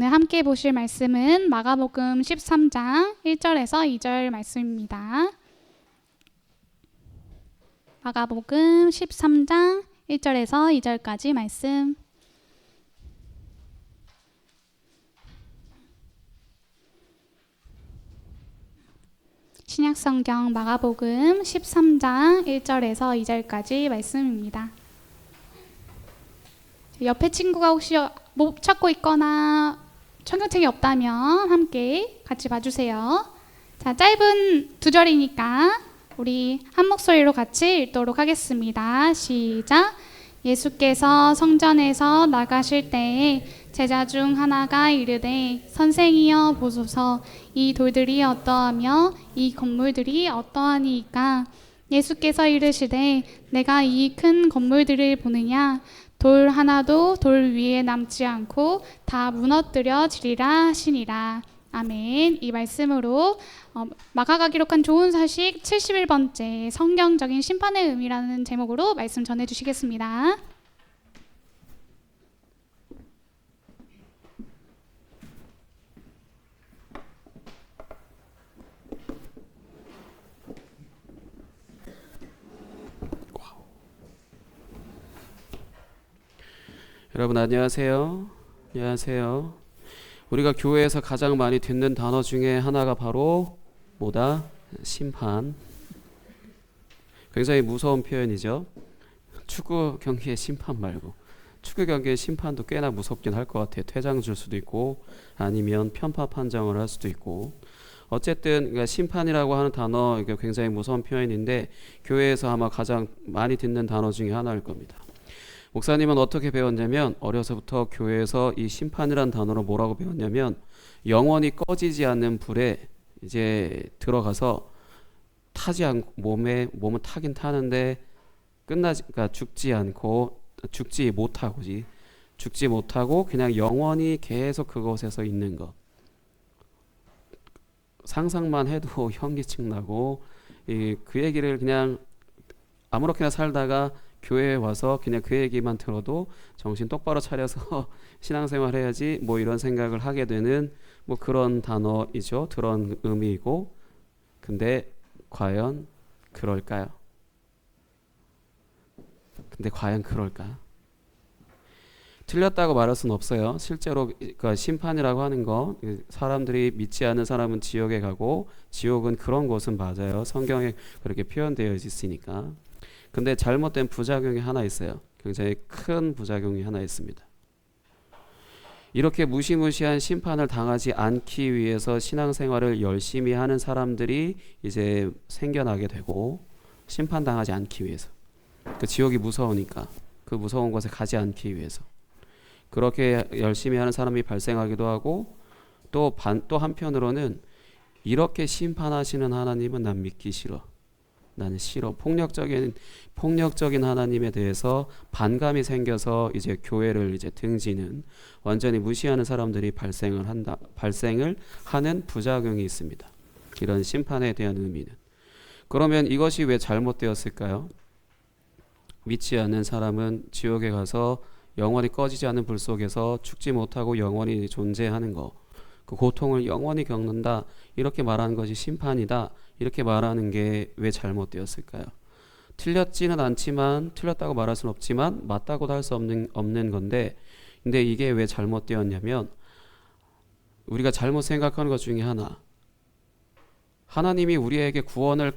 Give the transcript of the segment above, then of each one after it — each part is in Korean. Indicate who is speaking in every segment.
Speaker 1: 오늘 함께 보실 말씀은 마가복음 13장 1절에서 2절 말씀입니다. 마가복음 13장 1절에서 2절까지 말씀. 신약성경 마가복음 13장 1절에서 2절까지 말씀입니다. 옆에 친구가 혹시 못 찾고 있거나 성경책이 없다면 함께 같이 봐주세요. 자, 짧은 두 절이니까 우리 한 목소리로 같이 읽도록 하겠습니다. 시작. 예수께서 성전에서 나가실 때에 제자 중 하나가 이르되 선생이여 보소서, 이 돌들이 어떠하며 이 건물들이 어떠하니이까? 예수께서 이르시되 내가 이 큰 건물들을 보느냐? 돌 하나도 돌 위에 남지 않고 다 무너뜨려지리라 하시니라. 아멘. 이 말씀으로 마가가 기록한 좋은 소식 71번째 성경적인 심판의 의미라는 제목으로 말씀 전해주시겠습니다.
Speaker 2: 여러분 안녕하세요. 안녕하세요. 우리가 교회에서 가장 많이 듣는 단어 중에 하나가 바로 뭐다? 심판. 굉장히 무서운 표현이죠. 축구 경기의 심판 말고 축구 경기의 심판도 꽤나 무섭긴 할 것 같아요. 퇴장 줄 수도 있고 아니면 편파 판정을 할 수도 있고. 어쨌든 그러니까 심판이라고 하는 단어 이게 굉장히 무서운 표현인데 교회에서 아마 가장 많이 듣는 단어 중에 하나일 겁니다. 목사님은 어떻게 배웠냐면 어려서부터 교회에서 이 심판이란 단어로 뭐라고 배웠냐면 영원히 꺼지지 않는 불에 이제 들어가서 타지 않고 몸은 타긴 타는데 그러니까 죽지 못하고 그냥 영원히 계속 그곳에서 있는 것. 상상만 해도 현기증 나고 그 얘기를 그냥 아무렇게나 살다가 교회에 와서 그냥 그 얘기만 들어도 정신 똑바로 차려서 신앙생활 해야지 뭐 이런 생각을 하게 되는 뭐 그런 단어이죠. 그런 의미이고, 근데 과연 그럴까요? 틀렸다고 말할 수는 없어요. 실제로 그 심판이라고 하는 거 사람들이 믿지 않는 사람은 지옥에 가고 지옥은 그런 곳은 맞아요. 성경에 그렇게 표현되어 있으니까. 근데 잘못된 부작용이 하나 있어요. 굉장히 큰 부작용이 하나 있습니다. 이렇게 무시무시한 심판을 당하지 않기 위해서 신앙생활을 열심히 하는 사람들이 이제 생겨나게 되고, 심판당하지 않기 위해서, 그 지옥이 무서우니까 그 무서운 곳에 가지 않기 위해서 그렇게 열심히 하는 사람이 발생하기도 하고, 또 한편으로는 이렇게 심판하시는 하나님은 난 믿기 싫어, 나는 싫어, 폭력적인 하나님에 대해서 반감이 생겨서 이제 교회를 이제 등지는, 완전히 무시하는 사람들이 발생을 하는 부작용이 있습니다. 이런 심판에 대한 의미는. 그러면 이것이 왜 잘못되었을까요? 믿지 않는 사람은 지옥에 가서 영원히 꺼지지 않는 불 속에서 죽지 못하고 영원히 존재하는 거, 그 고통을 영원히 겪는다, 이렇게 말하는 것이 심판이다, 이렇게 말하는 게 왜 잘못되었을까요? 틀렸지는 않지만, 틀렸다고 말할 수는 없지만 맞다고도 할 수 없는 건데, 근데 이게 왜 잘못되었냐면 우리가 잘못 생각하는 것 중에 하나, 하나님이 우리에게 구원을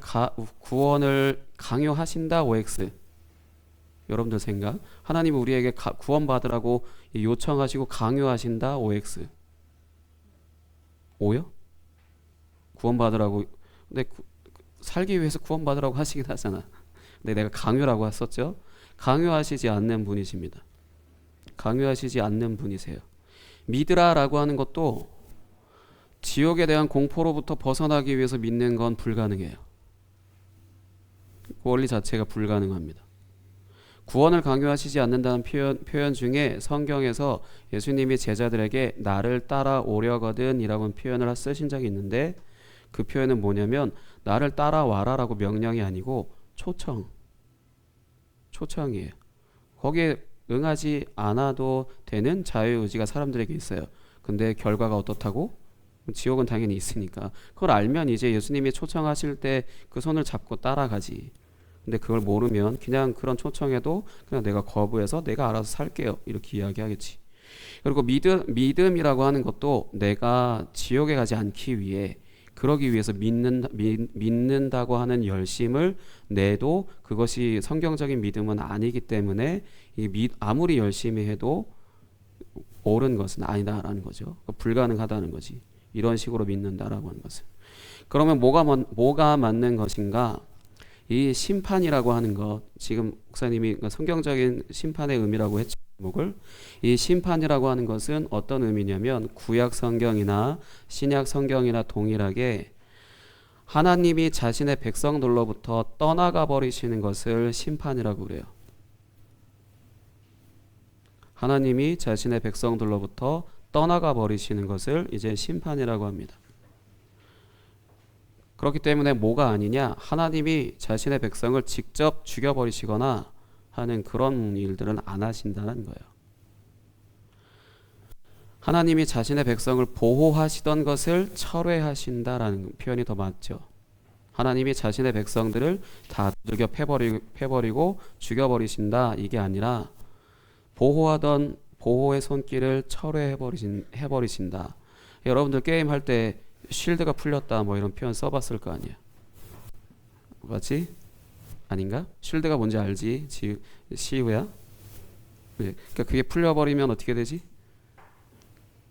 Speaker 2: 강요하신다 OX. 여러분들 생각, 하나님이 우리에게 구원받으라고 요청하시고 강요하신다 OX. 오요? 구원받으라고, 근데 살기 위해서 구원받으라고 하시긴 하잖아. 근데 내가 강요라고 했었죠. 강요하시지 않는 분이십니다. 강요하시지 않는 분이세요. 믿으라라고 하는 것도 지옥에 대한 공포로부터 벗어나기 위해서 믿는 건 불가능해요. 그 원리 자체가 불가능합니다. 구원을 강요하시지 않는다는 표현 중에 성경에서 예수님이 제자들에게 나를 따라오려거든 이라고 표현을 쓰신 적이 있는데, 그 표현은 뭐냐면 나를 따라와라 라고 명령이 아니고 초청이에요. 거기에 응하지 않아도 되는 자유의지가 사람들에게 있어요. 근데 결과가 어떻다고? 지옥은 당연히 있으니까. 그걸 알면 이제 예수님이 초청하실 때 그 손을 잡고 따라가지. 근데 그걸 모르면 그냥 그런 초청해도 그냥 내가 거부해서 내가 알아서 살게요, 이렇게 이야기하겠지. 그리고 믿음이라고 하는 것도 내가 지옥에 가지 않기 위해, 그러기 위해서 믿는다고 하는 열심을 내도 그것이 성경적인 믿음은 아니기 때문에 아무리 열심히 해도 옳은 것은 아니다라는 거죠. 불가능하다는 거지. 이런 식으로 믿는다라고 하는 것은. 그러면 뭐가 맞는 것인가? 이 심판이라고 하는 것, 지금 목사님이 성경적인 심판의 의미라고 했죠. 이 심판이라고 하는 것은 어떤 의미냐면 구약 성경이나 신약 성경이나 동일하게 하나님이 자신의 백성들로부터 떠나가 버리시는 것을 심판이라고 그래요. 하나님이 자신의 백성들로부터 떠나가 버리시는 것을 이제 심판이라고 합니다. 그렇기 때문에 뭐가 아니냐? 하나님이 자신의 백성을 직접 죽여버리시거나 하는 그런 일들은 안 하신다는 거예요. 하나님이 자신의 백성을 보호하시던 것을 철회하신다라는 표현이 더 맞죠. 하나님이 자신의 백성들을 다 두들겨 패버리고 죽여버리신다, 이게 아니라 보호하던 보호의 손길을 철회해버리신다. 여러분들 게임할 때 쉴드가 풀렸다 뭐 이런 표현 써봤을 거 아니야. 맞지? 아닌가? 쉴드가 뭔지 알지? 시우야? 그러니까 그게 풀려버리면 어떻게 되지?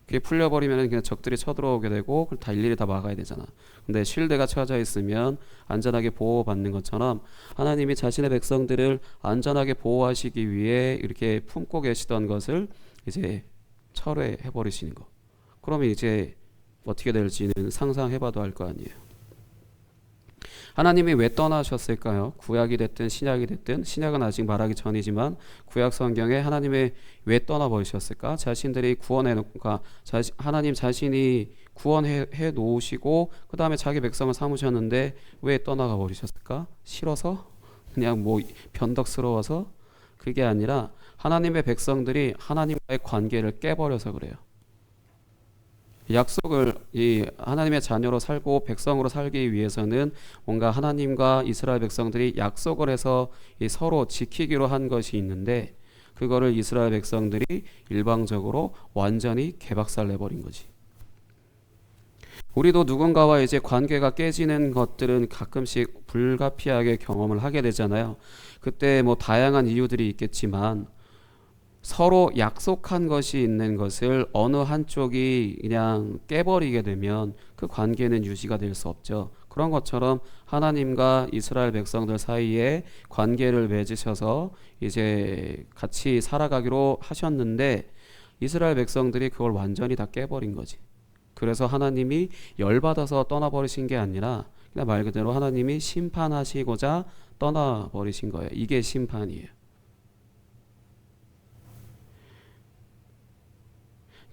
Speaker 2: 그게 풀려버리면 그냥 적들이 쳐들어오게 되고 그걸 다 일일이 다 막아야 되잖아. 근데 쉴드가 쳐져 있으면 안전하게 보호받는 것처럼 하나님이 자신의 백성들을 안전하게 보호하시기 위해 이렇게 품고 계시던 것을 이제 철회해 버리시는 거. 그러면 이제 어떻게 될지는 상상해봐도 알 거 아니에요. 하나님이 왜 떠나셨을까요? 구약이 됐든 신약이 됐든, 신약은 아직 말하기 전이지만 구약 성경에 하나님이 왜 떠나버리셨을까? 자신들이 하나님 자신이 구원해 놓으시고 그 다음에 자기 백성을 삼으셨는데 왜 떠나가 버리셨을까? 싫어서? 그냥 뭐 변덕스러워서? 그게 아니라 하나님의 백성들이 하나님과의 관계를 깨버려서 그래요. 약속을 이 하나님의 자녀로 살고 백성으로 살기 위해서는 뭔가 하나님과 이스라엘 백성들이 약속을 해서 서로 지키기로 한 것이 있는데 그거를 이스라엘 백성들이 일방적으로 완전히 개박살 내버린 거지. 우리도 누군가와 이제 관계가 깨지는 것들은 가끔씩 불가피하게 경험을 하게 되잖아요. 그때 뭐 다양한 이유들이 있겠지만 서로 약속한 것이 있는 것을 어느 한쪽이 그냥 깨버리게 되면 그 관계는 유지가 될 수 없죠. 그런 것처럼 하나님과 이스라엘 백성들 사이에 관계를 맺으셔서 이제 같이 살아가기로 하셨는데 이스라엘 백성들이 그걸 완전히 다 깨버린 거지. 그래서 하나님이 열받아서 떠나버리신 게 아니라 그냥 말 그대로 하나님이 심판하시고자 떠나버리신 거예요. 이게 심판이에요.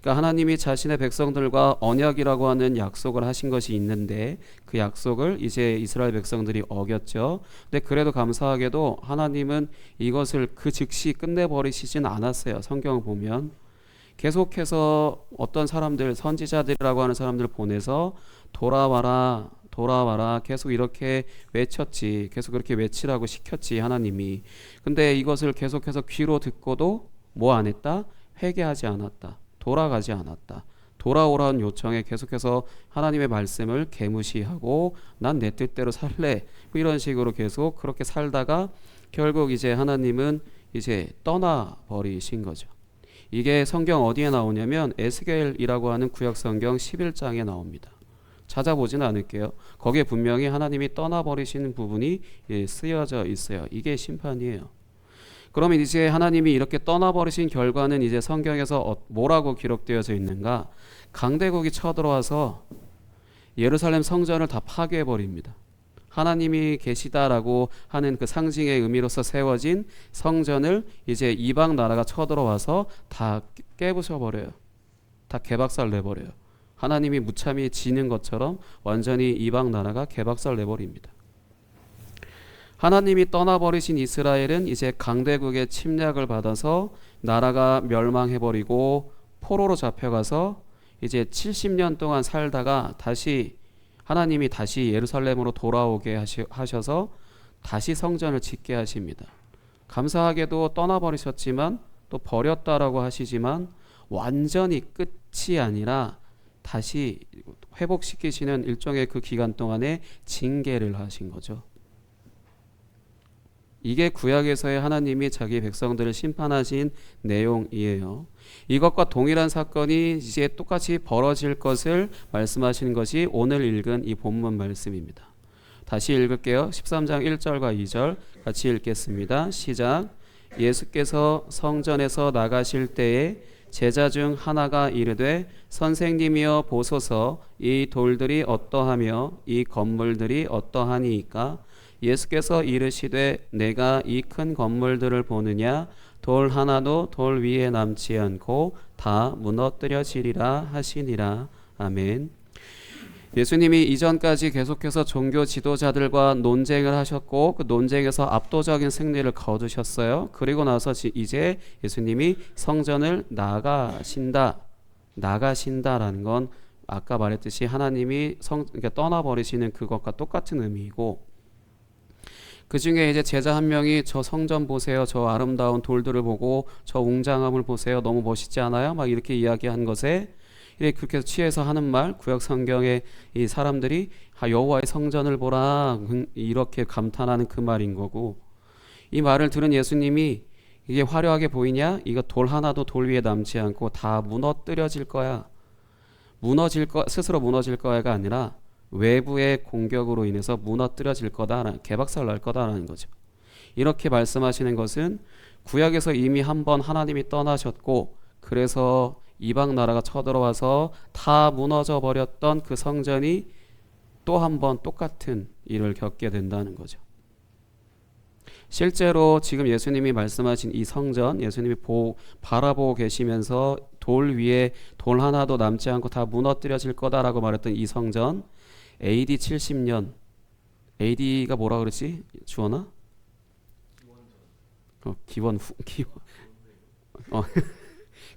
Speaker 2: 그러니까 하나님이 자신의 백성들과 언약이라고 하는 약속을 하신 것이 있는데 그 약속을 이제 이스라엘 백성들이 어겼죠. 근데 그래도 감사하게도 하나님은 이것을 그 즉시 끝내버리시진 않았어요. 성경을 보면 계속해서 어떤 사람들, 선지자들이라고 하는 사람들을 보내서 돌아와라 계속 이렇게 외쳤지. 계속 그렇게 외치라고 시켰지, 하나님이. 근데 이것을 계속해서 귀로 듣고도 뭐 안 했다? 회개하지 않았다. 돌아가지 않았다. 돌아오라는 요청에 계속해서 하나님의 말씀을 개무시하고 난 내 뜻대로 살래, 뭐 이런 식으로 계속 그렇게 살다가 결국 이제 하나님은 이제 떠나버리신 거죠. 이게 성경 어디에 나오냐면 에스겔이라고 하는 구약 성경 11장에 나옵니다. 찾아보지는 않을게요. 거기에 분명히 하나님이 떠나버리시는 부분이 쓰여져 있어요. 이게 심판이에요. 그러면 이제 하나님이 이렇게 떠나버리신 결과는 이제 성경에서 뭐라고 기록되어져 있는가? 강대국이 쳐들어와서 예루살렘 성전을 다 파괴해버립니다. 하나님이 계시다라고 하는 그 상징의 의미로서 세워진 성전을 이제 이방 나라가 쳐들어와서 다 깨부셔버려요. 다 개박살 내버려요. 하나님이 무참히 지는 것처럼 완전히 이방 나라가 개박살 내버립니다. 하나님이 떠나버리신 이스라엘은 이제 강대국의 침략을 받아서 나라가 멸망해버리고 포로로 잡혀가서 이제 70년 동안 살다가 다시 하나님이 다시 예루살렘으로 돌아오게 하셔서 다시 성전을 짓게 하십니다. 감사하게도 떠나버리셨지만 또 버렸다라고 하시지만 완전히 끝이 아니라 다시 회복시키시는 일종의 그 기간 동안에 징계를 하신 거죠. 이게 구약에서의 하나님이 자기 백성들을 심판하신 내용이에요. 이것과 동일한 사건이 이제 똑같이 벌어질 것을 말씀하시는 것이 오늘 읽은 이 본문 말씀입니다. 다시 읽을게요. 13장 1절과 2절 같이 읽겠습니다. 시작. 예수께서 성전에서 나가실 때에 제자 중 하나가 이르되 선생님이여 보소서 이 돌들이 어떠하며 이 건물들이 어떠하니이까 예수께서 이르시되 내가 이 큰 건물들을 보느냐 돌 하나도 돌 위에 남지 않고 다 무너뜨려지리라 하시니라. 아멘. 예수님이 이전까지 계속해서 종교 지도자들과 논쟁을 하셨고 그 논쟁에서 압도적인 승리를 거두셨어요. 그리고 나서 이제 예수님이 성전을 나가신다라는 건 아까 말했듯이 하나님이 그러니까 떠나버리시는 그것과 똑같은 의미이고, 그 중에 이제 제자 한 명이 저 성전 보세요, 저 아름다운 돌들을 보고 저 웅장함을 보세요, 너무 멋있지 않아요? 막 이렇게 이야기한 것에 그렇게 취해서 하는 말, 구약 성경의 이 사람들이 여호와의 성전을 보라 이렇게 감탄하는 그 말인 거고, 이 말을 들은 예수님이 이게 화려하게 보이냐? 이거 돌 하나도 돌 위에 남지 않고 다 무너뜨려질 거야. 스스로 무너질 거야가 아니라 외부의 공격으로 인해서 무너뜨려질 거다, 개박살 날 거다라는 거죠. 이렇게 말씀하시는 것은 구약에서 이미 한번 하나님이 떠나셨고 그래서 이방 나라가 쳐들어와서 다 무너져 버렸던 그 성전이 또 한 번 똑같은 일을 겪게 된다는 거죠. 실제로 지금 예수님이 말씀하신 이 성전, 예수님이 바라보고 계시면서 돌 위에 돌 하나도 남지 않고 다 무너뜨려질 거다라고 말했던 이 성전, AD 70년, AD가 뭐라 그러지? 주원아?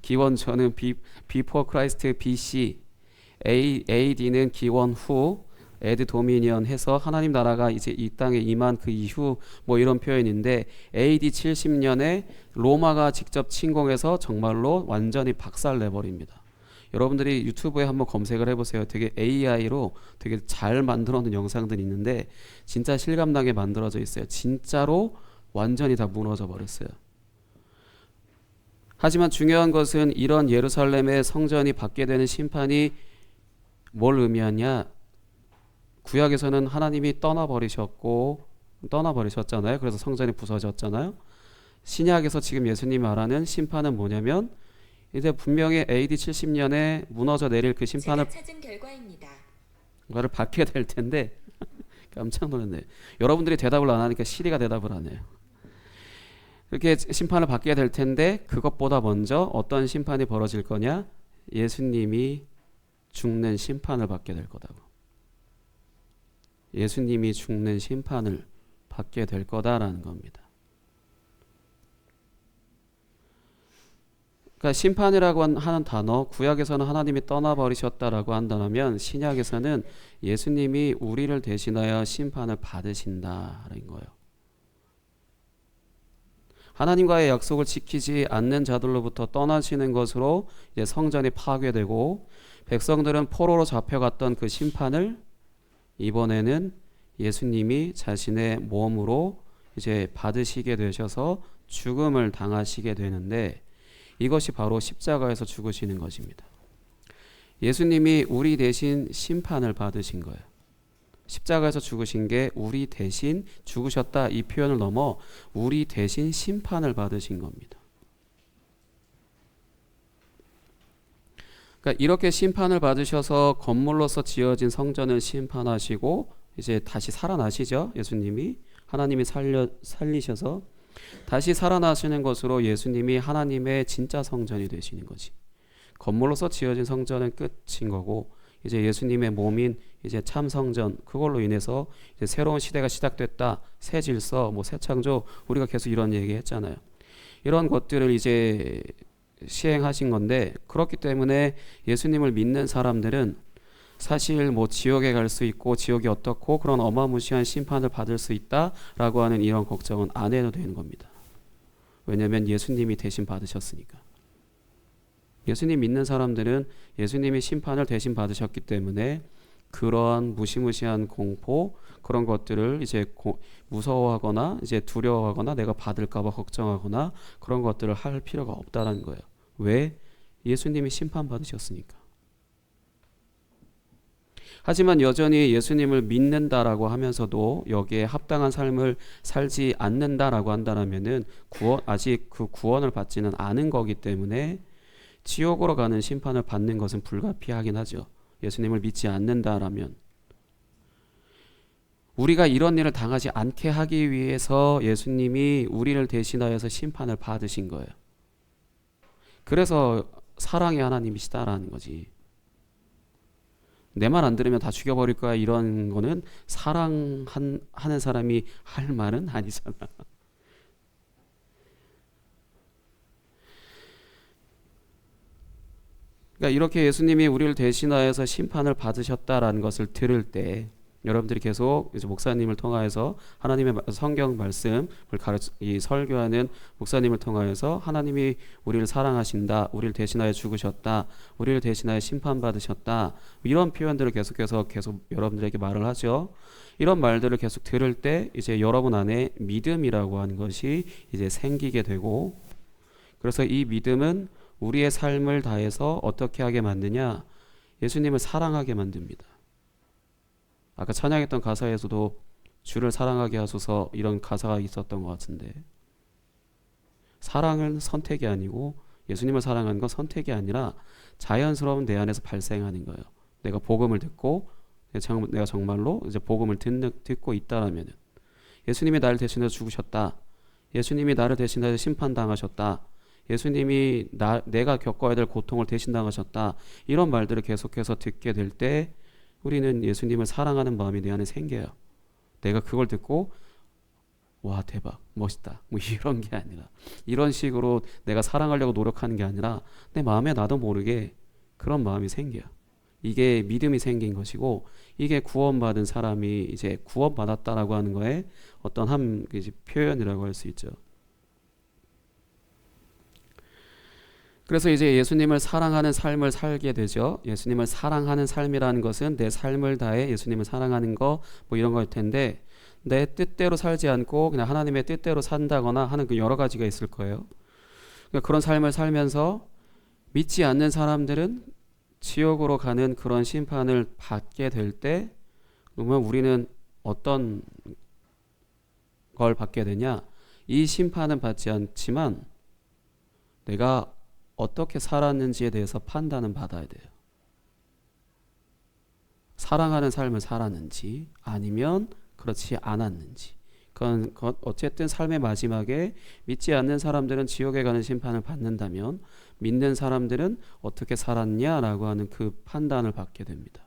Speaker 2: 기원 전은 before Christ BC, AD는 기원 후, 에드 도미니언 해서 하나님 나라가 이제 이 땅에 임한 그 이후 뭐 이런 표현인데, AD 70년에 로마가 직접 침공해서 정말로 완전히 박살 내버립니다. 여러분들이 유튜브에 한번 검색을 해보세요. 되게 AI로 되게 잘 만들어 놓은 영상들이 있는데 진짜 실감나게 만들어져 있어요. 진짜로 완전히 다 무너져 버렸어요. 하지만 중요한 것은 이런 예루살렘의 성전이 받게 되는 심판이 뭘 의미하냐? 구약에서는 하나님이 떠나버리셨잖아요. 그래서 성전이 부서졌잖아요. 신약에서 지금 예수님이 말하는 심판은 뭐냐면 이제 분명히 AD 70년에 무너져 내릴 그 심판을
Speaker 3: 찾은 결과입니다.
Speaker 2: 그거를 받게 될 텐데 깜짝 놀랐네요. 여러분들이 대답을 안 하니까 시리가 대답을 하네요. 그렇게 심판을 받게 될 텐데 그것보다 먼저 어떤 심판이 벌어질 거냐? 예수님이 죽는 심판을 받게 될 거다고. 예수님이 죽는 심판을 받게 될 거다라는 겁니다. 그러니까 심판이라고 하는 단어, 구약에서는 하나님이 떠나버리셨다라고 한다면 신약에서는 예수님이 우리를 대신하여 심판을 받으신다는 거예요. 하나님과의 약속을 지키지 않는 자들로부터 떠나시는 것으로 이제 성전이 파괴되고 백성들은 포로로 잡혀갔던 그 심판을 이번에는 예수님이 자신의 몸으로 이제 받으시게 되셔서 죽음을 당하시게 되는데, 이것이 바로 십자가에서 죽으시는 것입니다. 예수님이 우리 대신 심판을 받으신 거예요. 십자가에서 죽으신 게 우리 대신 죽으셨다 이 표현을 넘어 우리 대신 심판을 받으신 겁니다. 그러니까 이렇게 심판을 받으셔서 건물로서 지어진 성전을 심판하시고 이제 다시 살아나시죠. 예수님이 하나님이 살리셔서 다시 살아나시는 것으로 예수님이 하나님의 진짜 성전이 되시는 거지. 건물로서 지어진 성전은 끝인 거고 이제 예수님의 몸인 이제 참 성전, 그걸로 인해서 이제 새로운 시대가 시작됐다. 새 질서, 새 창조, 우리가 계속 이런 얘기 했잖아요. 이런 것들을 이제 시행하신 건데, 그렇기 때문에 예수님을 믿는 사람들은 사실 뭐 지옥에 갈 수 있고 지옥이 어떻고 그런 어마무시한 심판을 받을 수 있다라고 하는 이런 걱정은 안 해도 되는 겁니다. 왜냐하면 예수님이 대신 받으셨으니까. 예수님 믿는 사람들은 예수님이 심판을 대신 받으셨기 때문에 그런 무시무시한 공포, 그런 것들을 이제 무서워하거나 이제 두려워하거나 내가 받을까봐 걱정하거나 그런 것들을 할 필요가 없다는 거예요. 왜? 예수님이 심판 받으셨으니까. 하지만 여전히 예수님을 믿는다라고 하면서도 여기에 합당한 삶을 살지 않는다라고 한다면은 아직 그 구원을 받지는 않은 거기 때문에 지옥으로 가는 심판을 받는 것은 불가피하긴 하죠. 예수님을 믿지 않는다라면. 우리가 이런 일을 당하지 않게 하기 위해서 예수님이 우리를 대신하여서 심판을 받으신 거예요. 그래서 사랑의 하나님이시다라는 거지. 내 말 안 들으면 다 죽여버릴 거야 이런 거는 사랑하는 사람이 할 말은 아니잖아. 그러니까 이렇게 예수님이 우리를 대신하여서 심판을 받으셨다라는 것을 들을 때 여러분들이 계속 이제 목사님을 통하여서 하나님의 성경 말씀을 설교하는 목사님을 통하여서 하나님이 우리를 사랑하신다, 우리를 대신하여 죽으셨다, 우리를 대신하여 심판받으셨다, 이런 표현들을 계속 여러분들에게 말을 하죠. 이런 말들을 계속 들을 때 이제 여러분 안에 믿음이라고 하는 것이 이제 생기게 되고, 그래서 이 믿음은 우리의 삶을 다해서 어떻게 하게 만드냐? 예수님을 사랑하게 만듭니다. 아까 찬양했던 가사에서도 주를 사랑하게 하소서 이런 가사가 있었던 것 같은데, 사랑은 선택이 아니고 예수님을 사랑하는 건 선택이 아니라 자연스러운 내 안에서 발생하는 거예요. 내가 복음을 듣고 내가 정말로 이제 복음을 듣고 있다라면, 예수님이 나를 대신해서 죽으셨다, 예수님이 나를 대신해서 심판당하셨다, 예수님이 내가 겪어야 될 고통을 대신 당하셨다, 이런 말들을 계속해서 듣게 될 때 우리는 예수님을 사랑하는 마음이 내 안에 생겨요. 내가 그걸 듣고 와 대박 멋있다 뭐 이런 게 아니라, 이런 식으로 내가 사랑하려고 노력하는 게 아니라 내 마음에 나도 모르게 그런 마음이 생겨요. 이게 믿음이 생긴 것이고, 이게 구원받은 사람이 이제 구원받았다라고 하는 거에 어떤 한 표현이라고 할 수 있죠. 그래서 이제 예수님을 사랑하는 삶을 살게 되죠. 예수님을 사랑하는 삶이라는 것은 내 삶을 다해 예수님을 사랑하는 거 뭐 이런 거일 텐데, 내 뜻대로 살지 않고 그냥 하나님의 뜻대로 산다거나 하는 그 여러 가지가 있을 거예요. 그러니까 그런 삶을 살면서 믿지 않는 사람들은 지옥으로 가는 그런 심판을 받게 될 때, 그러면 우리는 어떤 걸 받게 되냐? 이 심판은 받지 않지만 내가 어떻게 살았는지에 대해서 판단은 받아야 돼요. 사랑하는 삶을 살았는지 아니면 그렇지 않았는지. 그건 어쨌든 삶의 마지막에 믿지 않는 사람들은 지옥에 가는 심판을 받는다면, 믿는 사람들은 어떻게 살았냐라고 하는 그 판단을 받게 됩니다.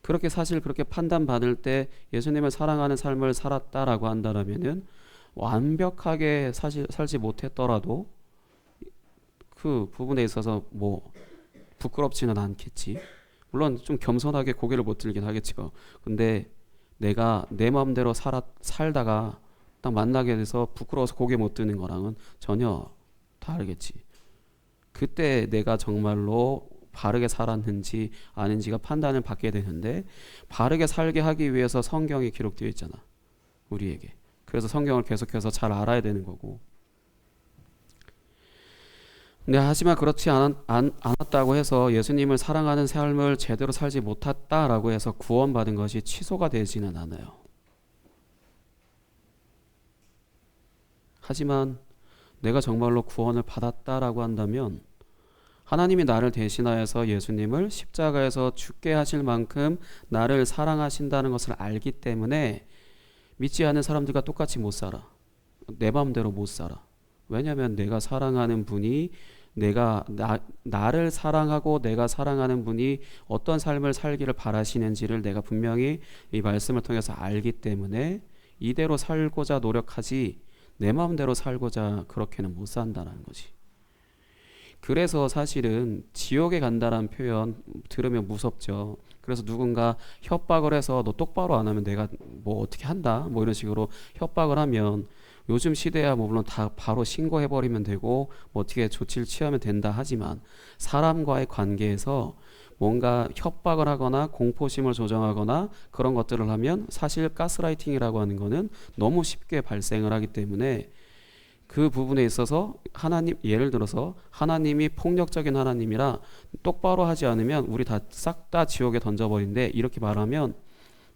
Speaker 2: 그렇게 사실 그렇게 판단받을 때 예수님을 사랑하는 삶을 살았다라고 한다면은 완벽하게 사실 살지 못했더라도 그 부분에 있어서 뭐 부끄럽지는 않겠지. 물론 좀 겸손하게 고개를 못 들긴 하겠죠. 근데 내가 내 마음대로 살다가 딱 만나게 돼서 부끄러워서 고개 못 드는 거랑은 전혀 다르겠지. 그때 내가 정말로 바르게 살았는지 아닌지가 판단을 받게 되는데, 바르게 살게 하기 위해서 성경이 기록되어 있잖아, 우리에게. 그래서 성경을 계속해서 잘 알아야 되는 거고. 근데 하지만 그렇지 않았다고 해서 예수님을 사랑하는 삶을 제대로 살지 못했다라고 해서 구원받은 것이 취소가 되지는 않아요. 하지만 내가 정말로 구원을 받았다라고 한다면, 하나님이 나를 대신하여서 예수님을 십자가에서 죽게 하실 만큼 나를 사랑하신다는 것을 알기 때문에 믿지 않는 사람들과 똑같이 못 살아. 내 마음대로 못 살아. 왜냐하면 내가 사랑하는 분이, 나를 사랑하고 내가 사랑하는 분이 어떤 삶을 살기를 바라시는지를 내가 분명히 이 말씀을 통해서 알기 때문에 이대로 살고자 노력하지, 내 마음대로 살고자 그렇게는 못 산다는 거지. 그래서 사실은 지옥에 간다라는 표현 들으면 무섭죠. 그래서 누군가 협박을 해서 너 똑바로 안 하면 내가 뭐 어떻게 한다 뭐 이런 식으로 협박을 하면, 요즘 시대야 뭐 물론 다 바로 신고해버리면 되고 뭐 어떻게 조치를 취하면 된다 하지만, 사람과의 관계에서 뭔가 협박을 하거나 공포심을 조정하거나 그런 것들을 하면 사실 가스라이팅이라고 하는 거는 너무 쉽게 발생을 하기 때문에, 그 부분에 있어서 하나님, 예를 들어서 하나님이 폭력적인 하나님이라 똑바로 하지 않으면 우리 다 싹 다 지옥에 던져버린대 이렇게 말하면,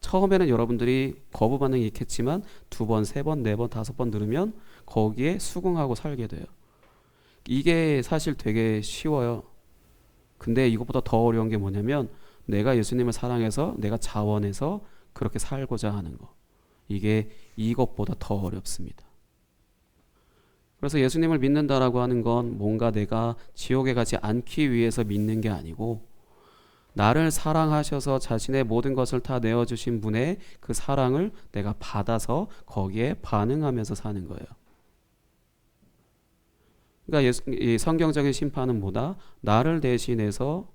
Speaker 2: 처음에는 여러분들이 거부 반응이 있겠지만 두 번, 세 번, 네 번, 다섯 번 들으면 거기에 수긍하고 살게 돼요. 이게 사실 되게 쉬워요. 근데 이것보다 더 어려운 게 뭐냐면, 내가 예수님을 사랑해서 내가 자원해서 그렇게 살고자 하는 거, 이게 이것보다 더 어렵습니다. 그래서 예수님을 믿는다라고 하는 건 뭔가 내가 지옥에 가지 않기 위해서 믿는 게 아니고, 나를 사랑하셔서 자신의 모든 것을 다 내어주신 분의 그 사랑을 내가 받아서 거기에 반응하면서 사는 거예요. 그러니까 이 성경적인 심판은 뭐다? 나를 대신해서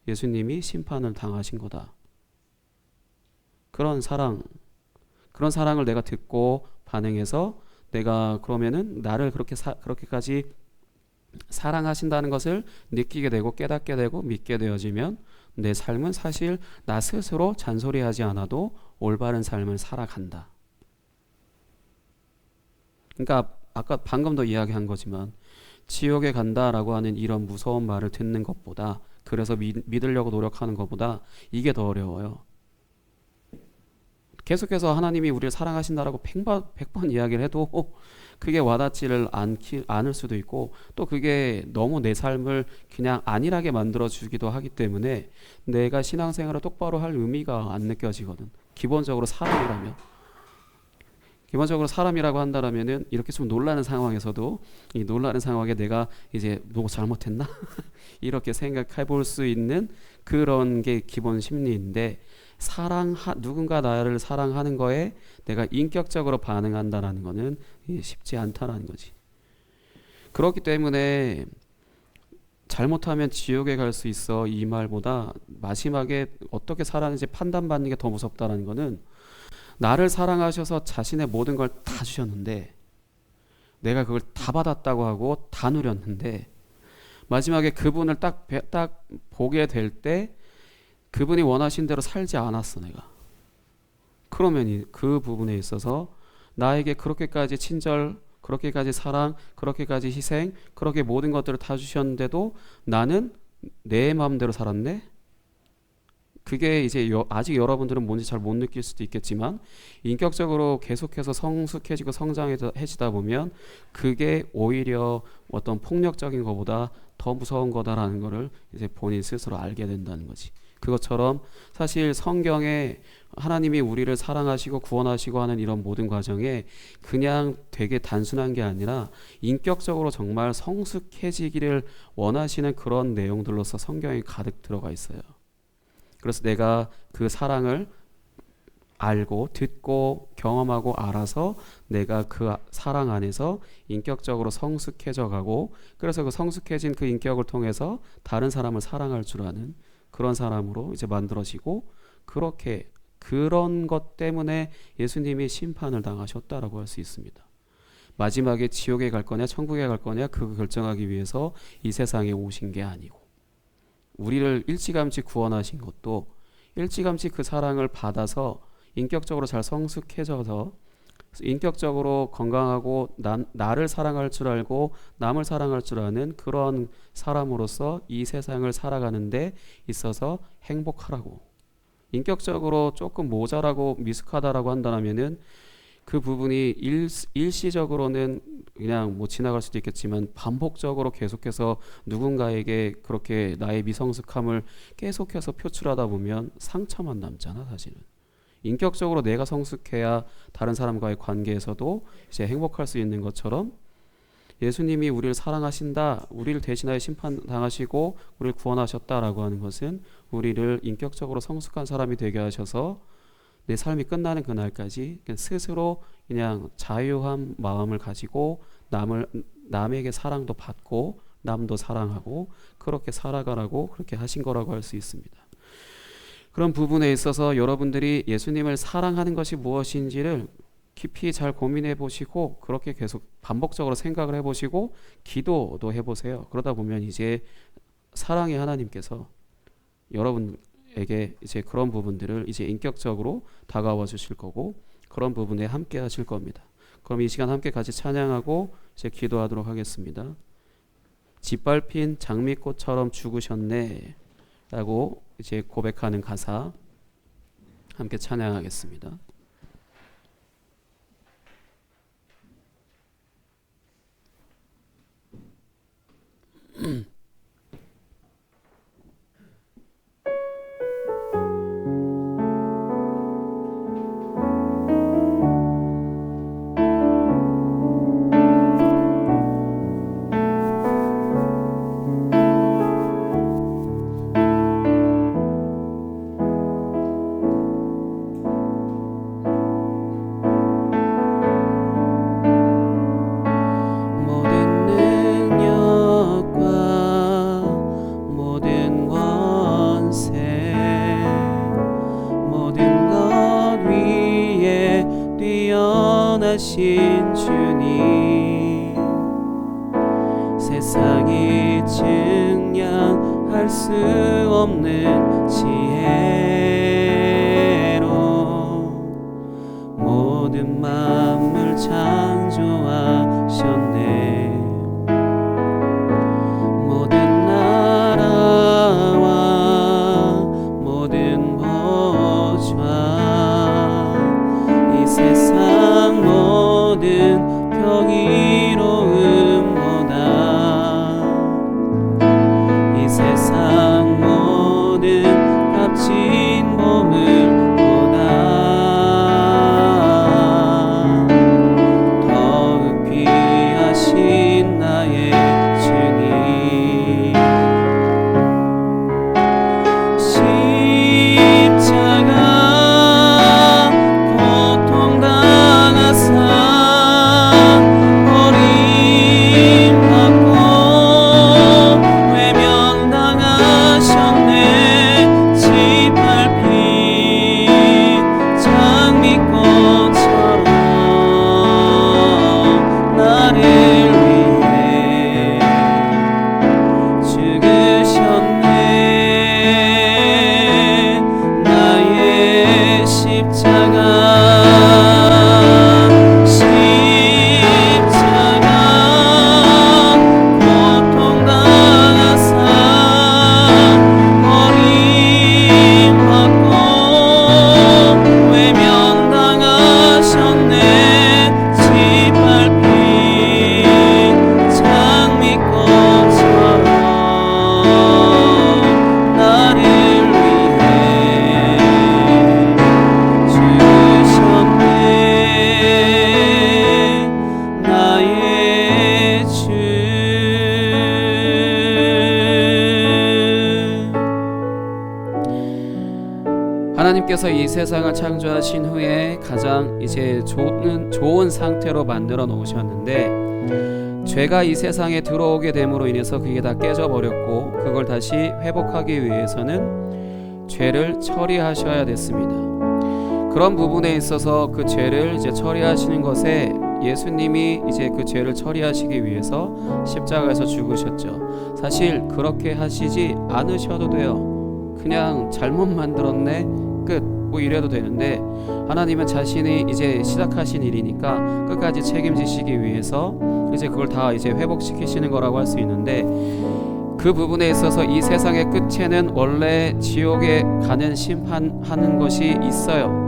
Speaker 2: 예수님이 심판을 당하신 거다. 그런 사랑을 내가 듣고 반응해서 내가 그러면은 나를 그렇게까지 사랑하신다는 것을 느끼게 되고 깨닫게 되고 믿게 되어지면, 내 삶은 사실 나 스스로 잔소리하지 않아도 올바른 삶을 살아간다. 그러니까 아까 방금도 이야기한 거지만, 지옥에 간다라고 하는 이런 무서운 말을 듣는 것보다, 그래서 믿으려고 노력하는 것보다 이게 더 어려워요. 계속해서 하나님이 우리를 사랑하신다라고 100번 이야기를 해도 그게 와닿지를 않을 수도 있고, 또 그게 너무 내 삶을 그냥 안일하게 만들어주기도 하기 때문에 내가 신앙생활을 똑바로 할 의미가 안 느껴지거든. 기본적으로 사람이라고 한다면은 이렇게 좀 놀라는 상황에서도, 이 놀라는 상황에 내가 이제 뭐 잘못했나 이렇게 생각해 볼 수 있는 그런 게 기본 심리인데, 누군가 나를 사랑하는 거에 내가 인격적으로 반응한다라는 거는 쉽지 않다라는 거지. 그렇기 때문에 잘못하면 지옥에 갈 수 있어 이 말보다 마지막에 어떻게 살았는지 판단받는 게 더 무섭다라는 거는, 나를 사랑하셔서 자신의 모든 걸 다 주셨는데, 내가 그걸 다 받았다고 하고 다 누렸는데, 마지막에 그분을 딱 보게 될 때 그분이 원하신 대로 살지 않았어 내가. 그러면 그 부분에 있어서 나에게 그렇게까지 친절, 그렇게까지 사랑, 그렇게까지 희생, 그렇게 모든 것들을 다 주셨는데도 나는 내 마음대로 살았네? 그게 이제 아직 여러분들은 뭔지 잘 못 느낄 수도 있겠지만, 인격적으로 계속해서 성숙해지고 성장해지다 보면 그게 오히려 어떤 폭력적인 것보다 더 무서운 거다라는 거를 이제 본인 스스로 알게 된다는 거지. 그것처럼 사실 성경에 하나님이 우리를 사랑하시고 구원하시고 하는 이런 모든 과정에 그냥 되게 단순한 게 아니라 인격적으로 정말 성숙해지기를 원하시는 그런 내용들로서 성경에 가득 들어가 있어요. 그래서 내가 그 사랑을 알고 듣고 경험하고 알아서 내가 그 사랑 안에서 인격적으로 성숙해져 가고, 그래서 그 성숙해진 그 인격을 통해서 다른 사람을 사랑할 줄 아는 그런 사람으로 이제 만들어지고, 그렇게 그런 것 때문에 예수님이 심판을 당하셨다라고 할 수 있습니다. 마지막에 지옥에 갈 거냐 천국에 갈 거냐 그거 결정하기 위해서 이 세상에 오신 게 아니고, 우리를 일찌감치 구원하신 것도 일찌감치 그 사랑을 받아서 인격적으로 잘 성숙해져서 인격적으로 건강하고 나를 사랑할 줄 알고 남을 사랑할 줄 아는 그런 사람으로서 이 세상을 살아가는 데 있어서 행복하라고. 인격적으로 조금 모자라고 미숙하다라고 한다면은 그 부분이 일시적으로는 그냥 뭐 지나갈 수도 있겠지만, 반복적으로 계속해서 누군가에게 그렇게 나의 미성숙함을 계속해서 표출하다 보면 상처만 남잖아 사실은. 인격적으로 내가 성숙해야 다른 사람과의 관계에서도 이제 행복할 수 있는 것처럼, 예수님이 우리를 사랑하신다, 우리를 대신하여 심판당하시고 우리를 구원하셨다라고 하는 것은 우리를 인격적으로 성숙한 사람이 되게 하셔서 내 삶이 끝나는 그날까지 그냥 스스로 그냥 자유한 마음을 가지고 남에게 사랑도 받고 남도 사랑하고 그렇게 살아가라고 그렇게 하신 거라고 할 수 있습니다. 그런 부분에 있어서 여러분들이 예수님을 사랑하는 것이 무엇인지를 깊이 잘 고민해 보시고 그렇게 계속 반복적으로 생각을 해 보시고 기도도 해 보세요. 그러다 보면 이제 사랑의 하나님께서 여러분에게 이제 그런 부분들을 이제 인격적으로 다가와 주실 거고 그런 부분에 함께 하실 겁니다. 그럼 이 시간 함께 같이 찬양하고 이제 기도하도록 하겠습니다. 짓밟힌 장미꽃처럼 죽으셨네 라고 이제 고백하는 가사 함께 찬양하겠습니다.
Speaker 3: 신 주님 세상이 증량할 수 없는 지혜로 모든 만물 창조하셨네. 모든 나라와 모든 보좌 이 세상 모든 경이로움보다 이 세상 모든 값진 보물보다 더욱 귀하신 나의 주님 십자가 고통당하사
Speaker 2: 하나님께서 이 세상을 창조하신 후에 가장 이제 좋은 상태로 만들어 놓으셨는데 죄가 이 세상에 들어오게 됨으로 인해서 그게 다 깨져버렸고 그걸 다시 회복하기 위해서는 죄를 처리하셔야 됐습니다. 그런 부분에 있어서 그 죄를 이제 처리하시는 것에 예수님이 이제 그 죄를 처리하시기 위해서 십자가에서 죽으셨죠. 사실 그렇게 하시지 않으셔도 돼요. 그냥 잘못 만들었네 끝 뭐 이래도 되는데 하나님은 자신이 이제 시작하신 일이니까 끝까지 책임지시기 위해서 이제 그걸 다 이제 회복시키시는 거라고 할 수 있는데 그 부분에 있어서 이 세상의 끝에는 원래 지옥에 가는 심판하는 것이 있어요.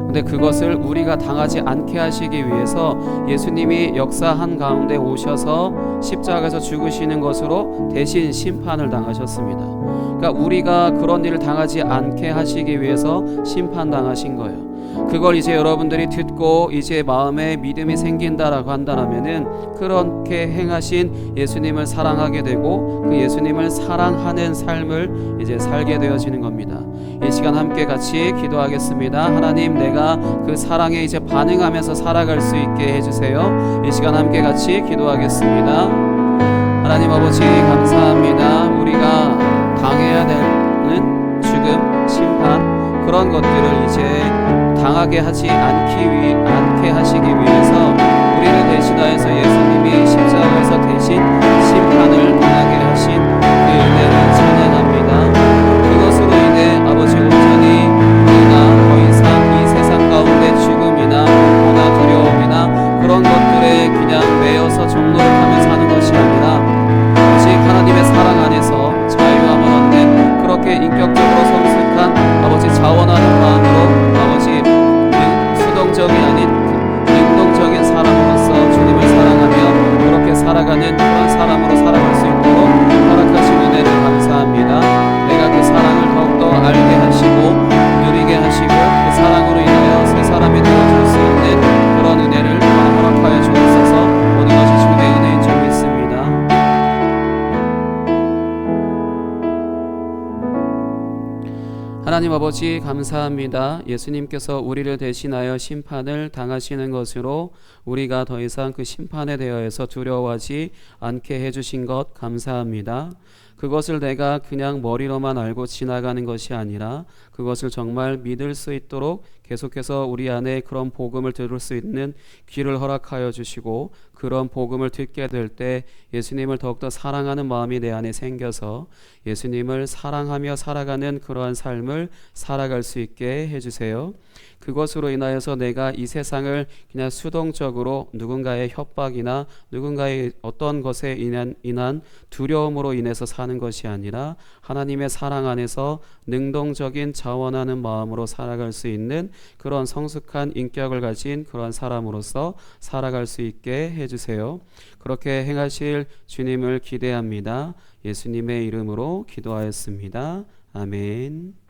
Speaker 2: 근데 그것을 우리가 당하지 않게 하시기 위해서 예수님이 역사한 가운데 오셔서 십자가에서 죽으시는 것으로 대신 심판을 당하셨습니다. 그러니까 우리가 그런 일을 당하지 않게 하시기 위해서 심판당하신 거예요. 그걸 이제 여러분들이 듣고 이제 마음에 믿음이 생긴다라고 한다면은 그렇게 행하신 예수님을 사랑하게 되고 그 예수님을 사랑하는 삶을 이제 살게 되어지는 겁니다. 이 시간 함께 같이 기도하겠습니다. 하나님, 내가 그 사랑에 이제 반응하면서 살아갈 수 있게 해주세요. 이 시간 함께 같이 기도하겠습니다. 하나님 아버지 감사합니다. 우리가 당해야 되는 죽음, 심판 그런 것들을 이제 당하게 하지 않게 하시기 위해서 우리를 대신하여서 예수님이 십자가에서 대신 심판을 당하게 하신 그 은혜를 찬양합니다. 그것으로 인해 아버지 온전히 우리가 더 이상 이 세상 가운데 죽음이나 공포나 두려움이나 그런 것들에 그냥 매여서 종노릇하며 사는 것이 아니라 오직 하나님의 사랑 안에서 자유함을 얻는 그렇게 인격적으로 성숙한 아버지 자원하는 마음으로 아버지 수동적이 아닌 능동적인 사람으로서 주님을 사랑하며 그렇게 살아가는 그런 사람으로 살아갈 수 있도록 허락하신 은혜를 감사합니다. 내가 그 사랑을 더욱더 알게 하시고 누리게 하시고 그 사랑으로 인하여 새 사람이 되어줄 수 있는 그런 은혜를 허락하여 주옵소서. 모든 것이 주의 은혜인 줄 믿습니다. 하나님 아버지 감사합니다. 예수님께서 우리를 대신하여 심판을 당하시는 것으로 우리가 더 이상 그 심판에 대하여서 두려워하지 않게 해주신 것 감사합니다. 그것을 내가 그냥 머리로만 알고 지나가는 것이 아니라 그것을 정말 믿을 수 있도록 계속해서 우리 안에 그런 복음을 들을 수 있는 귀를 허락하여 주시고 그런 복음을 듣게 될 때 예수님을 더욱더 사랑하는 마음이 내 안에 생겨서 예수님을 사랑하며 살아가는 그러한 삶을 살아갈 수 있게 해주세요. 그것으로 인하여서 내가 이 세상을 그냥 수동적으로 누군가의 협박이나 누군가의 어떤 것에 인한 두려움으로 인해서 사는 것이 아니라 하나님의 사랑 안에서 능동적인 자원하는 마음으로 살아갈 수 있는 그런 성숙한 인격을 가진 그런 사람으로서 살아갈 수 있게 해주세요. 그렇게 행하실 주님을 기대합니다. 예수님의 이름으로 기도하였습니다. 아멘.